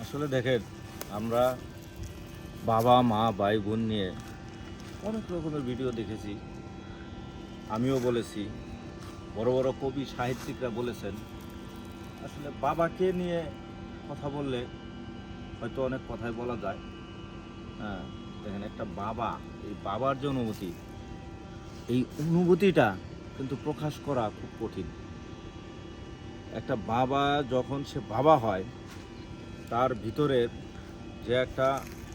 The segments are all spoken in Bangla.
আসলে দেখেন, আমরা বাবা মা ভাই বোন নিয়ে অনেক রকমের ভিডিও দেখেছি। আমিও বলেছি, বড় বড় কবি সাহিত্যিকরা বলেছেন। আসলে বাবাকে নিয়ে কথা বললে হয়তো অনেক কথাই বলা যায়। হ্যাঁ, দেখেন, একটা বাবা, এই বাবার যে অনুভূতি, এই অনুভূতিটা কিন্তু প্রকাশ করা খুব কঠিন। একটা বাবা যখন সে বাবা হয়, তার ভিতরের যে একটা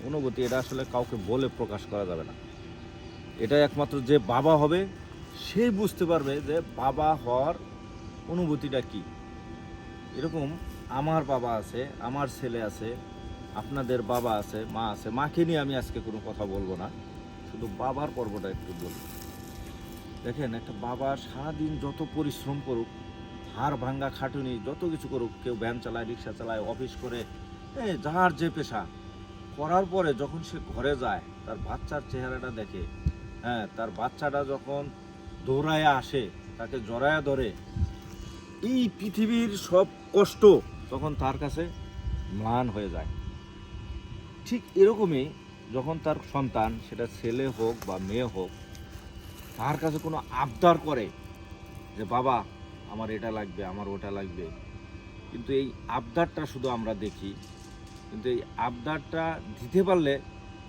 অনুভূতি, এটা আসলে কাউকে বলে প্রকাশ করা যাবে না। এটা একমাত্র যে বাবা হবে সেই বুঝতে পারবে যে বাবা হওয়ার অনুভূতিটা কি। এরকম আমার বাবা আছে, আমার ছেলে আছে, আপনাদের বাবা আছে, মা আছে। মাকে নিয়ে আমি আজকে কোনো কথা বলবো না, শুধু বাবার পর্বটা একটু বলবো। দেখেন, একটা বাবা সারাদিন যত পরিশ্রম করুক, হাড় ভাঙ্গা খাটুনি যত কিছু করুক, কেউ ভ্যান চালায়, রিক্সা চালায়, অফিস করে, যার যে পেশা করার পরে যখন সে ঘরে যায়, তার বাচ্চার চেহারাটা দেখে, তার বাচ্চাটা যখন দৌড়ায় আসে, তাকে জড়ায়া ধরে, এই পৃথিবীর সব কষ্ট তখন তার কাছে ম্লান হয়ে যায়। ঠিক এরকমই যখন তার সন্তান, সেটা ছেলে হোক বা মেয়ে হোক, তার কাছে কোনো আবদার করে যে বাবা আমার এটা লাগবে, আমার ওটা লাগবে, কিন্তু এই আবদারটা শুধু আমরা দেখি, কিন্তু এই আবদারটা দিতে পারলে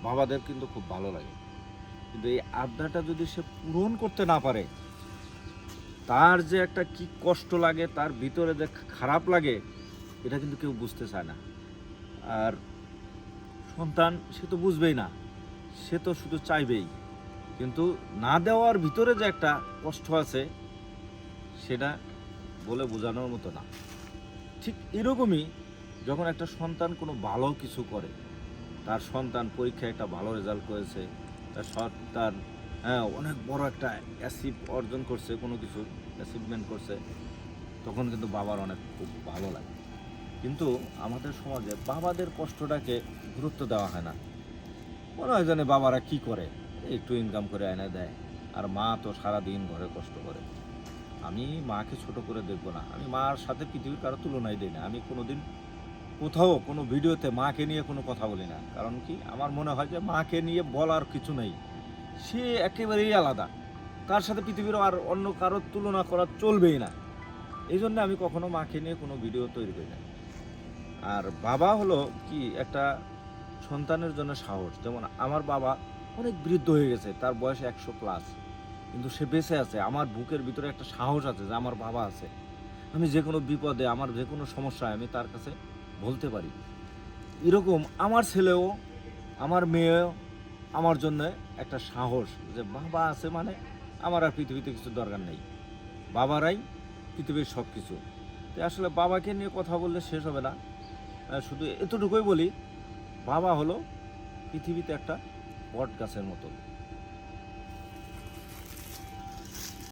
বাবাদের কিন্তু খুব ভালো লাগে। কিন্তু এই আবদারটা যদি সে পূরণ করতে না পারে, তার যে একটা কি কষ্ট লাগে, তার ভিতরে যে খারাপ লাগে, এটা কিন্তু কেউ বুঝতে চায় না। আর সন্তান, সে তো বুঝবেই না, সে তো শুধু চাইবেই, কিন্তু না দেওয়ার ভিতরে যে একটা কষ্ট আছে, সেটা বলে বোঝানোর মতো না। ঠিক এরকমই যখন একটা সন্তান কোনো ভালো কিছু করে, তার সন্তান পরীক্ষায় একটা ভালো রেজাল্ট করেছে, তার সন্তান অনেক বড় একটা অ্যাচিভ অর্জন করছে, কোনো কিছু অ্যাচিভমেন্ট করছে, তখন কিন্তু বাবার অনেক খুব ভালো লাগে। কিন্তু আমাদের সমাজে বাবাদের কষ্টটাকে গুরুত্ব দেওয়া হয় না। মনে হয় জানে বাবারা কি করে, একটু ইনকাম করে এনে দেয়, আর মা তো সারাদিন ঘরে কষ্ট করে। আমি মাকে ছোট করে দেখবো না, আমি মার সাথে পৃথিবীর কারো তুলনাই দিই না। আমি কোনোদিন কোথাও কোনো ভিডিওতে মাকে নিয়ে কোনো কথা বলি না। কারণ কি, আমার মনে হয় যে মাকে নিয়ে বলার কিছু নেই, সে একেবারেই আলাদা, তার সাথে পৃথিবীর আর অন্য কারোর তুলনা করা চলবেই না। এই জন্য আমি কখনো মাকে নিয়ে কোনো ভিডিও তৈরি করি না। আর বাবা হলো কি, একটা সন্তানের জন্য সাহস। যেমন আমার বাবা অনেক বৃদ্ধ হয়ে গেছে, তার বয়স 100+, কিন্তু সে বেঁচে আছে। আমার বুকের ভিতরে একটা সাহস আছে যে আমার বাবা আছে, আমি যে কোনো বিপদে, আমার যে কোনো সমস্যায় আমি তার কাছে বলতে পারি। এরকম আমার ছেলেও, আমার মেয়েও আমার জন্য একটা সাহস, যে বাবা আছে মানে আমার আর পৃথিবীতে কিছু দরকার নেই, বাবারাই পৃথিবীর সব কিছু। তো আসলে বাবাকে নিয়ে কথা বললে শেষ হবে না। শুধু এতটুকুই বলি, বাবা হলো পৃথিবীতে একটা বট গাছের মতো।